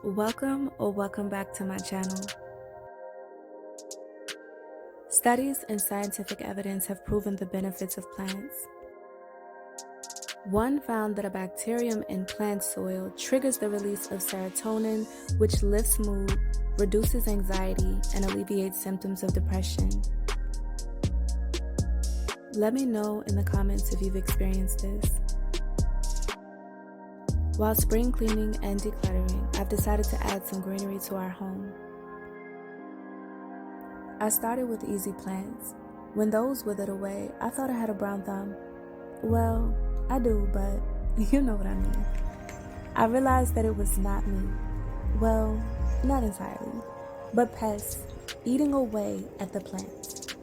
Welcome or welcome back to my channel. Studies and scientific evidence have proven the benefits of plants. One found that a bacterium in plant soil triggers the release of serotonin, which lifts mood, reduces anxiety, and alleviates symptoms of depression. Let me know in the comments if you've experienced this. While spring cleaning and decluttering, I've decided to add some greenery to our home. I started with easy plants. When those withered away, I thought I had a brown thumb. Well, I do, but you know what I mean. I realized that it was not me. Well, not entirely, but pests eating away at the plants.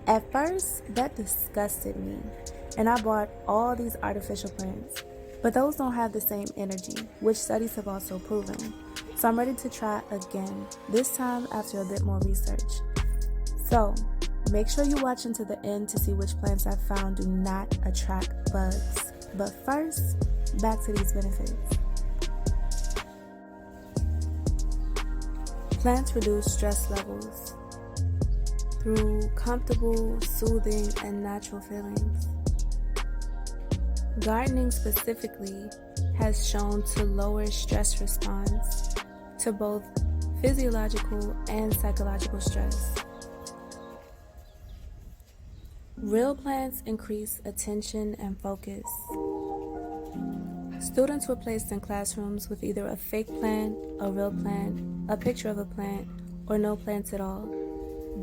At first, that disgusted me, and I bought all these artificial plants. But those don't have the same energy, which studies have also proven. So I'm ready to try again, this time after a bit more research. So make sure you watch until the end to see which plants I've found do not attract bugs. But first, back to these benefits. Plants reduce stress levels through comfortable, soothing, and natural feelings. Gardening specifically has shown to lower stress response to both physiological and psychological stress. Real plants increase attention and focus. Students were placed in classrooms with either a fake plant, a real plant, a picture of a plant, or no plants at all.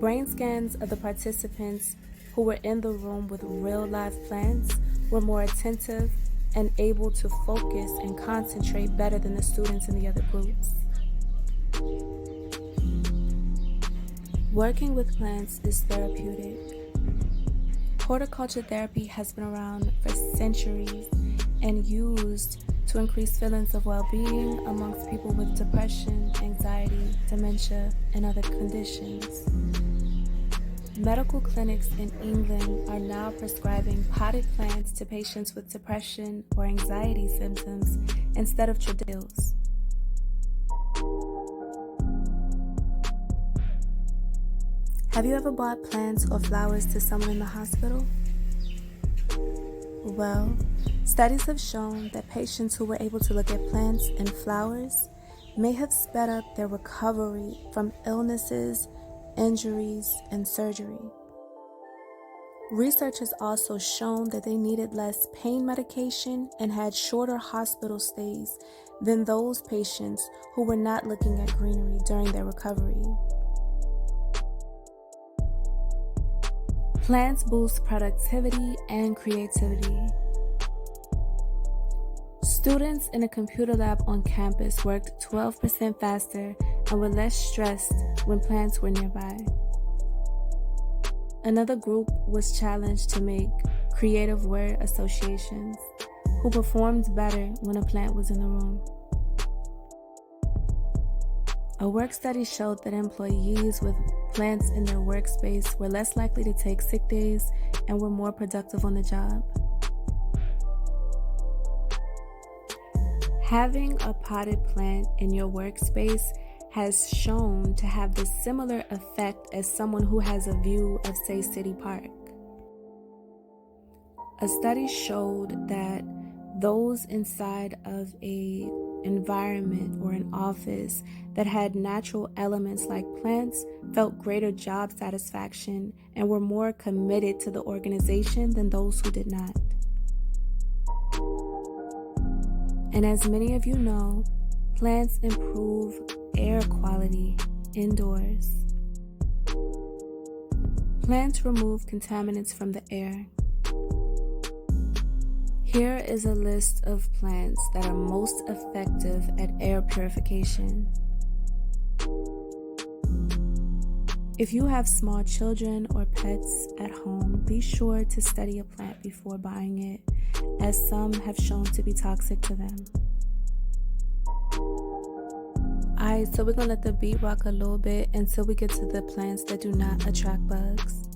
Brain scans of the participants who were in the room with real live plants were more attentive and able to focus and concentrate better than the students in the other groups. Working with plants is therapeutic. Horticulture therapy has been around for centuries and used to increase feelings of well-being amongst people with depression, anxiety, dementia, and other conditions. Medical clinics in England are now prescribing potted plants to patients with depression or anxiety symptoms instead of traditionals. Have you ever bought plants or flowers to someone in the hospital? Well, studies have shown that patients who were able to look at plants and flowers may have sped up their recovery from illnesses, injuries, and surgery. Research has also shown that they needed less pain medication and had shorter hospital stays than those patients who were not looking at greenery during their recovery. Plants boost productivity and creativity. Students in a computer lab on campus worked 12% faster and were less stressed when plants were nearby. Another group was challenged to make creative word associations, who performed better when a plant was in the room. A work study showed that employees with plants in their workspace were less likely to take sick days and were more productive on the job. Having a potted plant in your workspace has shown to have the similar effect as someone who has a view of, say, City Park. A study showed that those inside of an environment or an office that had natural elements like plants felt greater job satisfaction and were more committed to the organization than those who did not. And as many of you know, plants improve air quality indoors. Plants remove contaminants from the air. Here is a list of plants that are most effective at air purification. If you have small children or pets at home, be sure to study a plant before buying it, as some have shown to be toxic to them. Alright, so we're going to let the beat rock a little bit until we get to the plants that do not attract bugs.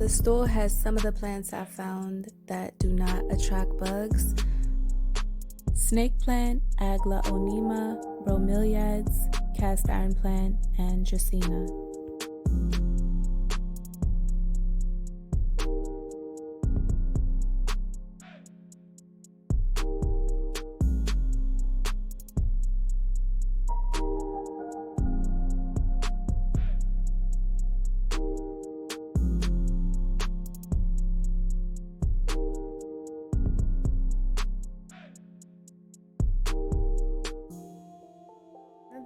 The store has some of the plants I found that do not attract bugs. Snake plant, aglaonema, bromeliads, cast iron plant, and dracaena.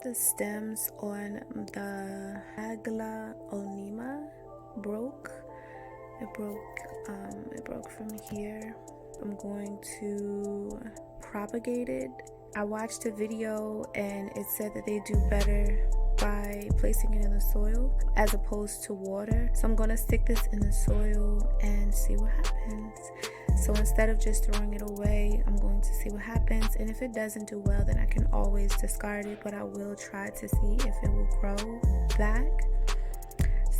The stems on the aglaonema broke. It broke from here. I'm going to propagate it. I watched a video and it said that they do better by placing it in the soil as opposed to water. So I'm going to stick this in the soil and see what happens. So instead of just throwing it away, I'm going to see what happens. And if it doesn't do well, then I can always discard it, but I will try to see if it will grow back.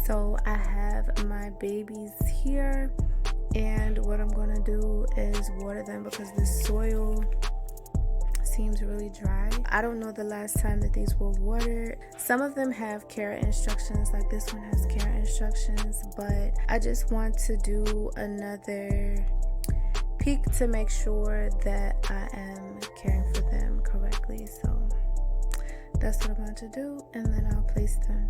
So I have my babies here, and what I'm going to do is water them because the soil seems really dry. I don't know the last time that these were watered. Some of them have care instructions, like this one has care instructions, but I just want to do another peek to make sure that I am caring for them correctly. So that's what I'm about to do, and then I'll place them.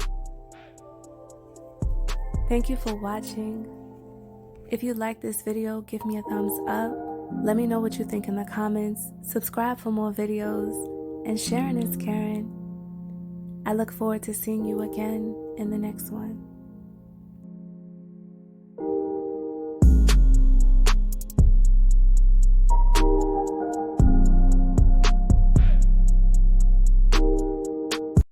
Thank you for watching. If you like this video, give me a thumbs up. Let me know what you think in the comments. Subscribe for more videos, and sharing is caring. I look forward to seeing you again in the next one.